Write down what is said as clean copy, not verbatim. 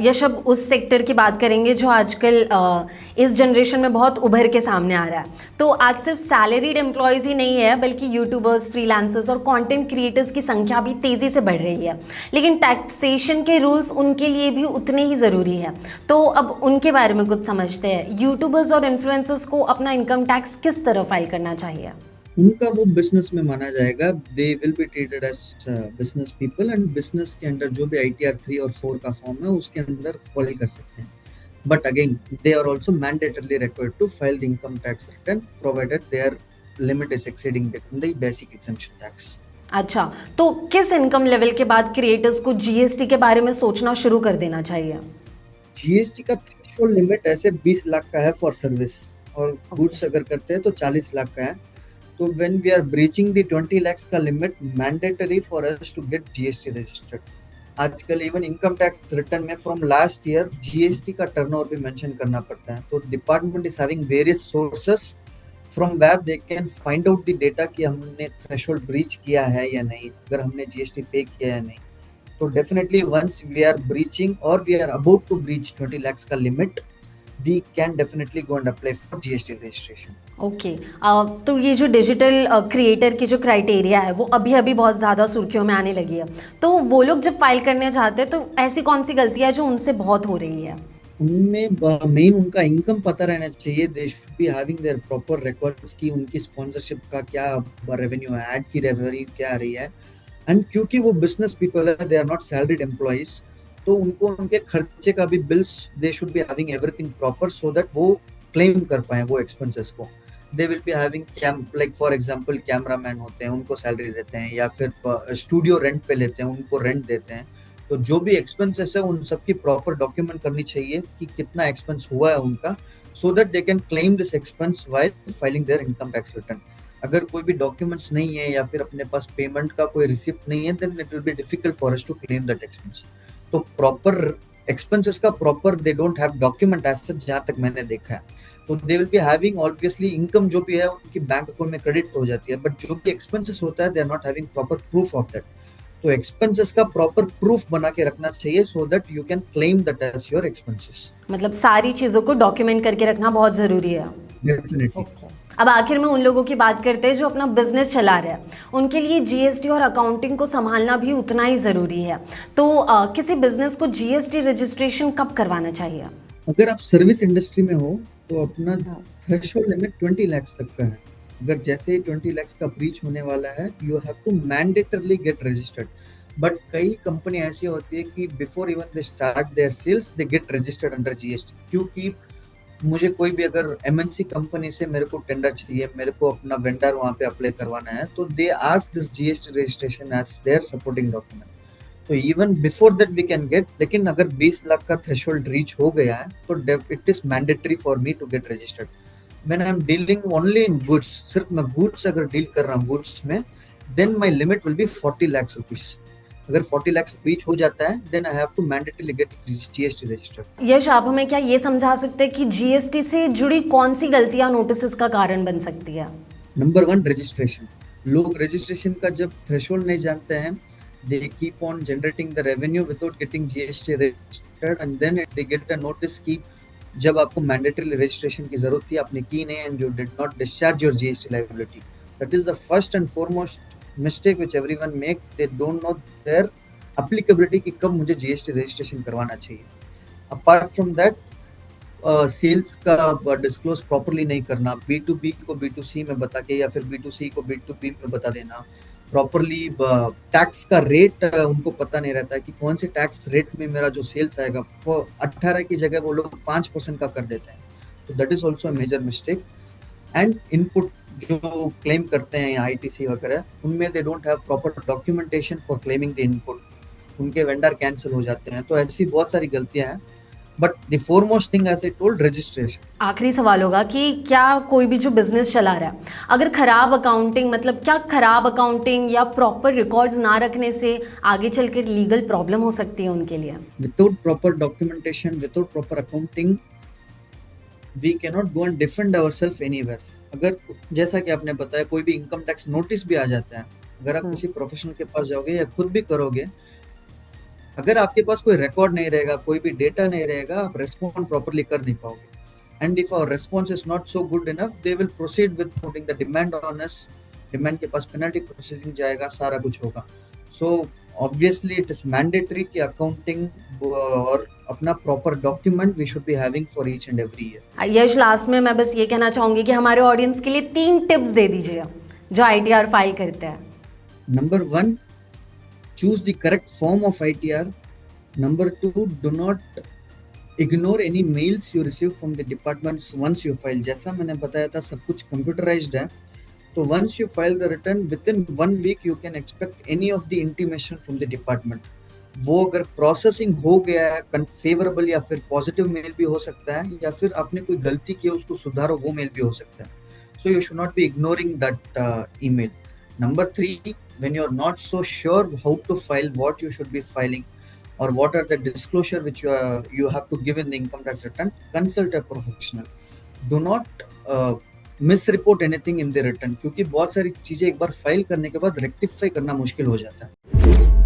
यश, अब उस सेक्टर की बात करेंगे जो आजकल इस जनरेशन में बहुत उभर के सामने आ रहा है। तो आज सिर्फ सैलरीड एम्प्लॉयज़ ही नहीं है, बल्कि यूट्यूबर्स, फ्रीलांसर्स और कंटेंट क्रिएटर्स की संख्या भी तेज़ी से बढ़ रही है। लेकिन टैक्सेशन के रूल्स उनके लिए भी उतने ही ज़रूरी है। तो अब उनके बारे में कुछ समझते हैं। यूट्यूबर्स और इन्फ्लुएंसर्स को अपना इनकम टैक्स किस तरह फाइल करना चाहिए? उनका वो बिजनेस में माना जाएगा। They will be treated as business people, and business के अंडर जो भी ITR 3 और 4 का फॉर्म है उसके अंदर फॉल कर सकते हैं। But again they are also mandatorily required to file the income tax return provided their limit is exceeding the basic exemption tax. अच्छा, तो किस इनकम लेवल के बाद क्रिएटर्स को जीएसटी के बारे में सोचना शुरू कर देना चाहिए? जीएसटी का थ्रेशोल्ड लिमिट ऐसे 20 लाख का है फॉर सर्विस, और गुड्स अगर करते हैं तो 40 लाख का है। तो when we are breaching the 20 lakhs का लिमिट, mandatory for us to get GST registered. आजकल इवन इनकम टैक्स रिटर्न में फ्रॉम लास्ट ईयर जीएसटी का टर्नओवर भी मेंशन करना पड़ता है। तो department is having various sources from where they can find out the data कि हमने थ्रेशोल्ड ब्रीच किया है या नहीं, अगर हमने जीएसटी पे किया है या नहीं। तो definitely once we are breaching और we are about to breach 20 lakhs का लिमिट, we can definitely go and apply for GST registration. Okay. तो ये जो डिजिटल क्रिएटर की जो क्राइटेरिया है वो अभी अभी बहुत ज़्यादा सुर्खियों में आने लगी है। तो वो लोग जब फाइल करने जाते हैं तो ऐसी कौन सी गलतियाँ जो उनसे बहुत हो रही है? उनमें मेन उनका इनकम पता रहना चाहिए। दे should be having their proper records की उनकी स्पॉन्सरशिप का क्या रेवेन्यू है, ऐड की रेवेन्यू क्या आ रही है। एंड क्योंकि वो बिजनेस पीपल है, they are not salaried employees, तो उनको उनके खर्चे का भी bills they should be having everything proper so that वो क्लेम कर पाए वो एक्सपेंसेस को। They will be having like for example cameraman होते हैं, उनको सैलरी देते हैं, या फिर स्टूडियो रेंट पे लेते हैं, उनको रेंट देते हैं। तो जो भी एक्सपेंसेस है उन सबकी प्रॉपर डॉक्यूमेंट करनी चाहिए कि कितना एक्सपेंस हुआ है उनका, so that they can claim this expense while filing there income tax return. अगर कोई भी डॉक्यूमेंट्स नहीं है या फिर अपने पास पेमेंट का कोई रिसिप्ट नहीं है, then it will be difficult for us to claim that expense. तो प्रॉपर एक्सपेंसेस का proper they don't have document as such, जहां तक मैंने देखा है। तो they will be having obviously income जो भी है उनकी बैंक अकाउंट में क्रेडिट हो जाती है, बट जो भी एक्सपेंसेस होता है they are not having proper proof of that. तो एक्सपेंसेस का प्रॉपर प्रूफ बना के रखना चाहिए so that you can claim that as your expenses. मतलब सारी चीज़ों को डॉक्यूमेंट करके रखना बहुत ज़रूरी है। डेफिनेटली। ओके। अब आखिर में उन लोगों की बात करते हैं जो अपना बिजनेस चला रहे हैं। उनके लिए जीएसटी और अकाउंटिंग को संभालना भी उतना ही ज़रूरी है। तो किसी बिजनेस को जीएसटी रजिस्ट्रेशन कब करवाना चाहिए? अगर आप सर्विस इंडस्ट्री में हो तो अपना थ्रेशोल्ड लिमिट 20 lakhs तक का है। अगर जैसे ही 20 lakhs का ब्रीच होने वाला है, you have to mandatorily get registered. But कई कंपनी ऐसी होती है कि before even they start their sales they get registered under GST. क्योंकि मुझे कोई भी अगर एमएनसी कंपनी से मेरे को टेंडर चाहिए, मेरे को अपना वेंडर वहां पे अप्लाई करवाना है, तो they ask this GST registration as their supporting document. तो even before that we can get, लेकिन अगर 20 लाख का थ्रेशोल्ड रीच हो गया है तो it is mandatory for me to get registered. When I am dealing only in goods, सिर्फ मैं गुड्स अगर डील कर रहा हूँ गुड्स में, then my limit will be 40 lakhs rupees. अगर 40 lakhs रीच हो जाता है, then I have to mandatorily get GST registered. Yash, आप हमें क्या ये समझा सकते हैं कि जीएसटी से जुड़ी कौन सी गलतियां नोटिस का कारण बन सकती है? Number 1, registration. लोग रजिस्ट्रेशन का जब थ्रेशोल्ड नहीं जानते हैं, they keep on generating the revenue without getting GST registered, and then they get a notice कि जब आपको मैंडेटरी रजिस्ट्रेशन की जरूरत थी आपने की नहीं, and you did not discharge your GST liability. That is the first and foremost mistake which everyone make. They don't know their applicability कि कब मुझे GST रजिस्ट्रेशन करवाना चाहिए। Apart from that, सेल्स का डिस्क्लोज प्रॉपरली नहीं करना, B2B को B2C में बता के या फिर B2C को B2B में बता देना। प्रॉपरली टैक्स का रेट उनको पता नहीं रहता है कि कौन से टैक्स रेट में मेरा जो सेल्स आएगा, वो 18 की जगह वो लोग 5% का कर देते हैं। तो that is also major mistake. And input जो क्लेम करते हैं ITC वगैरह, उनमें they don't have proper documentation for claiming the input, उनके वेंडर कैंसिल हो जाते हैं। तो ऐसी बहुत सारी गलतियां हैं, but the foremost thing as I told, registration. आखिरी सवाल होगा कि क्या कोई भी जो बिजनेस चला रहा है, अगर खराब अकाउंटिंग, मतलब क्या खराब अकाउंटिंग या प्रॉपर रिकॉर्ड्स ना रखने से आगे चलकर लीगल प्रॉब्लम हो सकती है उनके लिए? Without proper documentation, without proper accounting, we can not go and defend ourself anywhere. अगर जैसा कि आपने बताया कोई भी इनकम टैक्स नोटिस भी आ जाता है, अगर आप किसी प्रोफेशनल के पास जाओगे या खुद भी करोगे, अगर आपके पास कोई रिकॉर्ड नहीं रहेगा, कोई भी डेटा नहीं रहेगा, आप रेस्पॉन्ड प्रॉपरली कर नहीं पाओगे. And if our response is not so good enough, they will proceed with putting the demand on us. Demand के पास पेनल्टी प्रोसेसिंग जाएगा, सारा कुछ होगा. So obviously it is mandatory कि अकाउंटिंग और अपना proper document we should be having for each and every year. Yes, last में मैं बस ये कहना चाहूँगी कि हमारे ऑडियंस के लिए 3 टिप्स दे दीजिए जो ITR फाइल करते हैं. Number 1, choose the correct form of ITR. Number 2, do not ignore any mails you receive from the departments once you file. जैसा मैंने बताया था, सब कुछ computerized है. तो once you file the return, within 1 week you can expect any of the intimation from the department. वो अगर प्रोसेसिंग हो गया है फेवरेबल या फिर पॉजिटिव मेल भी हो सकता है, या फिर आपने कोई गलती की उसको सुधारो, वो मेल भी हो सकता है. So you should not be ignoring that email. Number 3, when you're not so sure how to file, what you should be filing, or what are the disclosure which you have to give in the income tax return, consult a professional. Do not misreport anything in the return, क्योंकि बहुत सारी चीजें एक बार file करने के बाद rectify करना मुश्किल हो जाता है.